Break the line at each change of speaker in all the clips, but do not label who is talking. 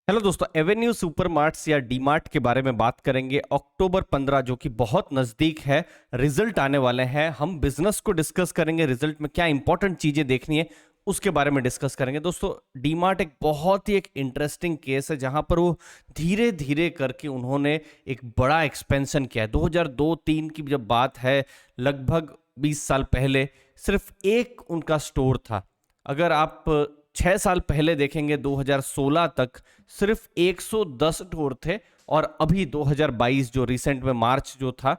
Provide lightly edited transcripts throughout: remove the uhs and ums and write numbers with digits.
Hello दोस्तों, Avenue Supermarts या डीमार्ट के बारे में बात करेंगे। अक्टूबर 15 जो कि बहुत नज़दीक है, रिजल्ट आने वाले हैं। हम बिजनेस को डिस्कस करेंगे, रिजल्ट में क्या इंपॉर्टेंट चीज़ें देखनी है उसके बारे में डिस्कस करेंगे। दोस्तों, डीमार्ट एक बहुत ही इंटरेस्टिंग केस है जहां पर वो धीरे धीरे करके उन्होंने एक बड़ा एक्सपेंशन किया है। 2002-3 की जब बात है, लगभग 20 साल पहले सिर्फ एक उनका स्टोर था। अगर आप 6 साल पहले देखेंगे 2016 तक सिर्फ 110 स्टोर थे, और अभी 2022 जो रिसेंट में मार्च जो था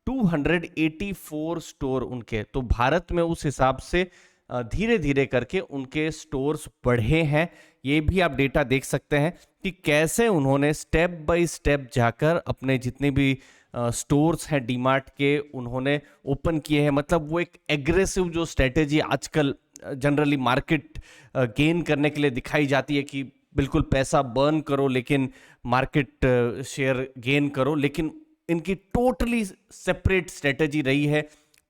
284 स्टोर उनके। तो भारत में उस हिसाब से धीरे धीरे करके उनके स्टोर्स बढ़े हैं। ये भी आप डेटा देख सकते हैं कि कैसे उन्होंने स्टेप बाय स्टेप जाकर अपने जितने भी स्टोर्स हैं डीमार्ट के, उन्होंने ओपन किए हैं। मतलब वो एक एग्रेसिव जो स्ट्रेटेजी आजकल जनरली मार्केट गेन करने के लिए दिखाई जाती है कि बिल्कुल पैसा बर्न करो लेकिन मार्केट शेयर गेन करो, लेकिन इनकी टोटली सेपरेट स्ट्रेटेजी रही है।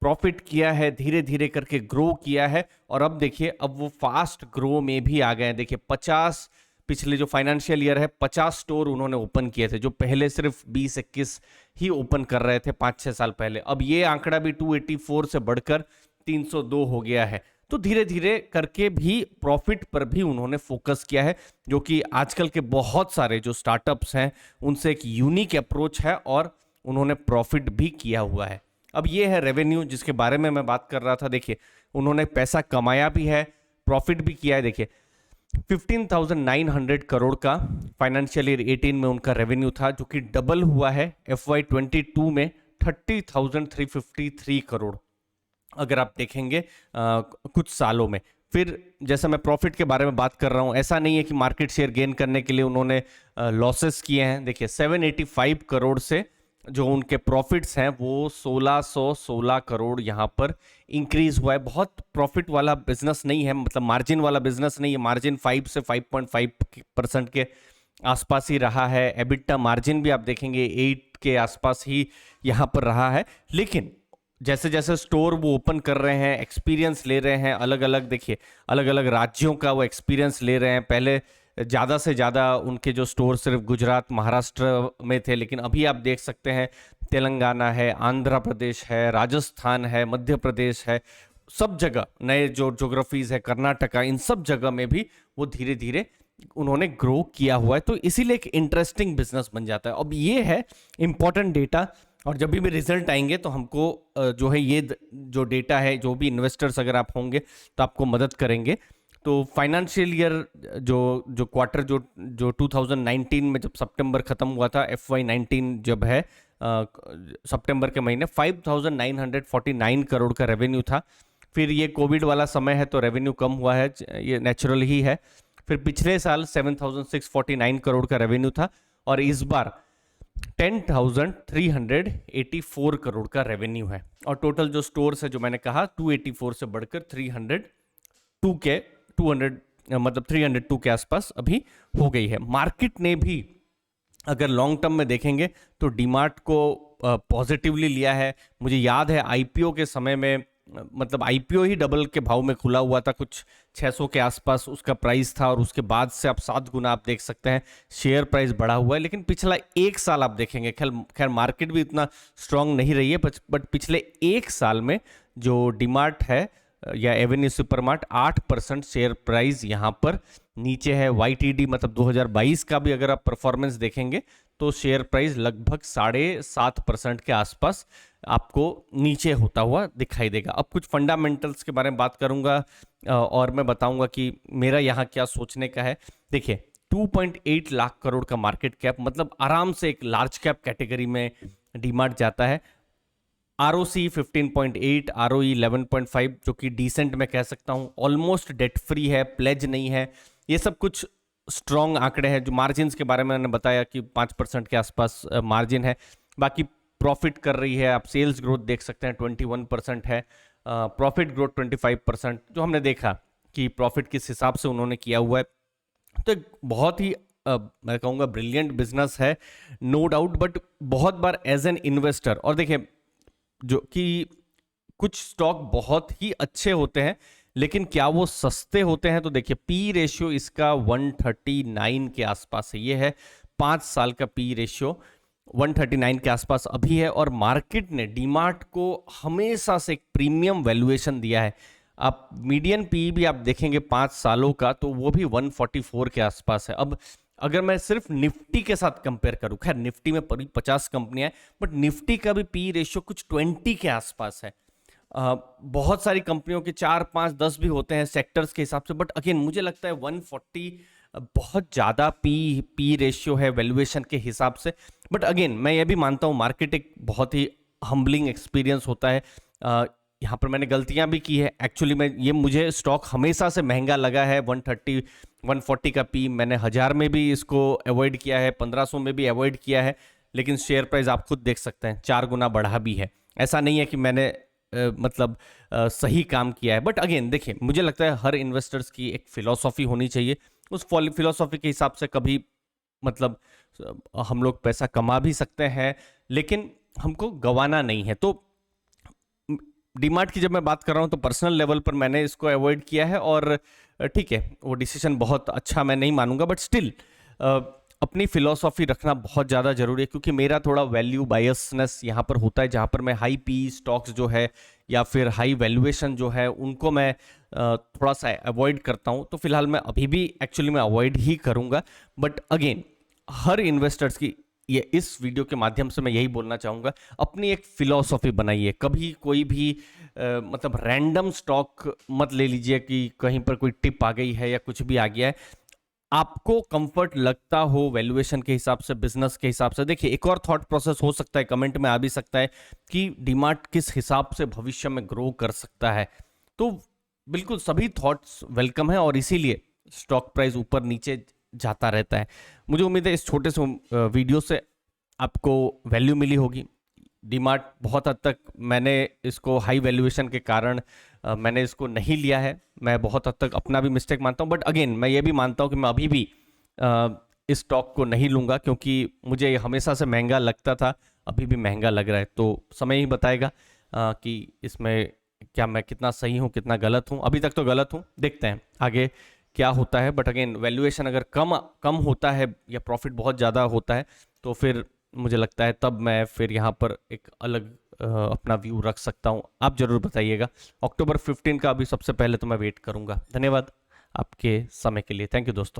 प्रॉफिट किया है, धीरे धीरे करके ग्रो किया है, और अब देखिए अब वो फास्ट ग्रो में भी आ गए हैं। देखिए 50 पिछले जो फाइनेंशियल ईयर है 50 स्टोर उन्होंने ओपन किए थे, जो पहले सिर्फ 20-21 ही ओपन कर रहे थे 5-6 साल पहले। अब ये आंकड़ा भी 284 से बढ़कर 302 हो गया है। तो धीरे धीरे करके भी प्रॉफिट पर भी उन्होंने फोकस किया है, जो कि आजकल के बहुत सारे जो स्टार्टअप्स हैं उनसे एक यूनिक अप्रोच है, और उन्होंने प्रॉफिट भी किया हुआ है। अब ये है रेवेन्यू जिसके बारे में मैं बात कर रहा था। देखिए उन्होंने पैसा कमाया भी है, प्रॉफिट भी किया है। देखिए 15,900 करोड़ का फाइनेंशियल ईयर 18 में उनका रेवेन्यू था, जो कि डबल हुआ है FY22 में 30,353 करोड़, अगर आप देखेंगे कुछ सालों में। फिर जैसा मैं प्रॉफिट के बारे में बात कर रहा हूं, ऐसा नहीं है कि मार्केट शेयर गेन करने के लिए उन्होंने लॉसेस किए हैं। देखिए 785 करोड़ से जो उनके प्रॉफिट्स हैं वो 1616 करोड़ यहाँ पर इंक्रीज हुआ है। बहुत प्रॉफिट वाला बिजनेस नहीं है, मतलब मार्जिन वाला बिजनेस नहीं है। मार्जिन 5 से 5.5% के आसपास ही रहा है। एबिटा मार्जिन भी आप देखेंगे 8 के आसपास ही यहाँ पर रहा है। लेकिन जैसे जैसे स्टोर वो ओपन कर रहे हैं, एक्सपीरियंस ले रहे हैं, अलग अलग देखिए अलग अलग राज्यों का वो एक्सपीरियंस ले रहे हैं। पहले ज़्यादा से ज़्यादा उनके जो स्टोर सिर्फ गुजरात महाराष्ट्र में थे, लेकिन अभी आप देख सकते हैं तेलंगाना है, आंध्र प्रदेश है, राजस्थान है, मध्य प्रदेश है, सब जगह नए जो ज्योग्राफीज है, कर्नाटका, इन सब जगह में भी वो धीरे धीरे उन्होंने ग्रो किया हुआ है। तो इसीलिए एक इंटरेस्टिंग बिजनेस बन जाता है। अब ये है इंपॉर्टेंट डेटा, और जब भी रिजल्ट आएंगे तो हमको जो है ये जो डेटा है, जो भी इन्वेस्टर्स अगर आप होंगे तो आपको मदद करेंगे। तो फाइनेंशियल ईयर जो जो क्वार्टर जो जो 2019 में जब सितंबर खत्म हुआ था, FY19 जब है सितंबर के महीने 5,949 करोड़ का रेवेन्यू था। फिर ये कोविड वाला समय है तो रेवेन्यू कम हुआ है, ये नेचुरल ही है। फिर पिछले साल 7,649 करोड़ का रेवेन्यू था, और इस बार 10,384 करोड़ का रेवेन्यू है। और टोटल जो स्टोर्स है, जो मैंने कहा 284 से बढ़कर 302 के 200 मतलब 302 के आसपास अभी हो गई है। मार्केट ने भी अगर लॉन्ग टर्म में देखेंगे तो डीमार्ट को पॉजिटिवली लिया है। मुझे याद है आईपीओ के समय में, मतलब आईपीओ ही डबल के भाव में खुला हुआ था, कुछ 600 के आसपास उसका प्राइस था, और उसके बाद से आप 7 गुना आप देख सकते हैं शेयर प्राइस बढ़ा हुआ है। लेकिन पिछला एक साल आप देखेंगे, खैर मार्केट भी इतना स्ट्रांग नहीं रही है, बट पिछले एक साल में जो डीमार्ट है या एवेन्यू सुपरमार्ट, 8% शेयर प्राइस यहाँ पर नीचे है। YTD मतलब 2022 का भी अगर आप परफॉर्मेंस देखेंगे तो शेयर प्राइस लगभग 7.5% के आसपास आपको नीचे होता हुआ दिखाई देगा। अब कुछ फंडामेंटल्स के बारे में बात करूंगा, और मैं बताऊंगा कि मेरा यहाँ क्या सोचने का है। देखिए 2.8 लाख करोड़ का मार्केट कैप, मतलब आराम से एक लार्ज कैप कैटेगरी में डीमार्ट जाता है। ROC 15.8, ROE 11.5, जो कि डिसेंट मैं कह सकता हूँ। ऑलमोस्ट डेट फ्री है, प्लेज नहीं है। ये सब कुछ स्ट्रॉन्ग आंकड़े हैं। जो मार्जिन के बारे में मैंने बताया कि 5% के आसपास मार्जिन है। बाकी प्रॉफिट कर रही है, आप सेल्स ग्रोथ देख सकते हैं 21% है, प्रॉफिट ग्रोथ 25%, जो हमने देखा कि प्रॉफिट किस हिसाब से उन्होंने किया हुआ है। तो एक बहुत ही मैं कहूँगा ब्रिलियंट बिजनेस है, नो डाउट। बट बहुत बार एज एन इन्वेस्टर, और देखिए जो कि कुछ स्टॉक बहुत ही अच्छे होते हैं लेकिन क्या वो सस्ते होते हैं? तो देखिए पी रेशियो इसका 139 के आसपास है। ये है 5 साल का पी रेशियो 139 के आसपास अभी है, और मार्केट ने डीमार्ट को हमेशा से एक प्रीमियम वैल्यूएशन दिया है। आप मीडियन पी भी आप देखेंगे 5 सालों का, तो वो भी 144 के आसपास है। अब अगर मैं सिर्फ निफ्टी के साथ कंपेयर करूं, खैर निफ्टी में 50 कंपनियां हैं, बट निफ्टी का भी पी रेशियो कुछ 20 के आसपास है। बहुत सारी कंपनियों के 4, 5, 10 भी होते हैं सेक्टर्स के हिसाब से, बट अगेन मुझे लगता है 140 बहुत ज़्यादा पी रेशियो है वैल्यूएशन के हिसाब से। बट अगेन मैं ये भी मानता हूँ मार्केट एक बहुत ही हम्बलिंग एक्सपीरियंस होता है। यहाँ पर मैंने गलतियां भी की है एक्चुअली। मैं ये मुझे स्टॉक हमेशा से महंगा लगा है। 130 140 का पी मैंने 1000 में भी इसको अवॉइड किया है, 1500 में भी अवॉइड किया है, लेकिन शेयर प्राइस आप खुद देख सकते हैं 4 गुना बढ़ा भी है। ऐसा नहीं है कि मैंने सही काम किया है। बट अगेन देखिए मुझे लगता है हर इन्वेस्टर्स की एक फिलॉसफी होनी चाहिए। उस फिलॉसफी के हिसाब से कभी हम लोग पैसा कमा भी सकते हैं, लेकिन हमको गंवाना नहीं है। तो डीमार्ट की जब मैं बात कर रहा हूं तो पर्सनल लेवल पर मैंने इसको अवॉइड किया है, और ठीक है वो डिसीजन बहुत अच्छा मैं नहीं मानूंगा, बट स्टिल अपनी फिलॉसफी रखना बहुत ज़्यादा जरूरी है, क्योंकि मेरा थोड़ा वैल्यू बायसनेस यहाँ पर होता है, जहाँ पर मैं हाई पी स्टॉक्स जो है या फिर हाई वैल्यूएशन जो है उनको मैं थोड़ा सा अवॉइड करता हूँ। तो फिलहाल मैं अभी भी एक्चुअली मैं अवॉइड ही करूँगा। बट अगेन हर इन्वेस्टर्स की ये इस वीडियो के माध्यम से मैं यही बोलना चाहूँगा, अपनी एक फिलॉसफी बनाइए। कभी कोई भी रैंडम स्टॉक मत ले लीजिए कि कहीं पर कोई टिप आ गई है या कुछ भी आ गया है। आपको कंफर्ट लगता हो वैल्यूएशन के हिसाब से, बिजनेस के हिसाब से। देखिए एक और थॉट प्रोसेस हो सकता है, कमेंट में आ भी सकता है कि डीमार्ट किस हिसाब से भविष्य में ग्रो कर सकता है। तो बिल्कुल सभी थॉट्स वेलकम है, और इसीलिए स्टॉक प्राइस ऊपर नीचे जाता रहता है। मुझे उम्मीद है इस छोटे से वीडियो से आपको वैल्यू मिली होगी। डीमार्ट बहुत हद तक मैंने इसको हाई वैल्यूएशन के कारण मैंने इसको नहीं लिया है। मैं बहुत हद तक अपना भी मिस्टेक मानता हूं, बट अगेन मैं ये भी मानता हूं कि मैं अभी भी इस स्टॉक को नहीं लूंगा, क्योंकि मुझे ये हमेशा से महंगा लगता था, अभी भी महंगा लग रहा है। तो समय ही बताएगा कि इसमें क्या मैं कितना सही हूं कितना गलत हूं। अभी तक तो गलत हूं, देखते हैं आगे क्या होता है। बट अगेन वैल्यूएशन अगर कम होता है या प्रॉफिट बहुत ज़्यादा होता है, तो फिर मुझे लगता है तब मैं फिर यहाँ पर एक अलग अपना व्यू रख सकता हूँ। आप जरूर बताइएगा। अक्टूबर 15 का अभी सबसे पहले तो मैं वेट करूँगा। धन्यवाद आपके समय के लिए। थैंक यू दोस्तों।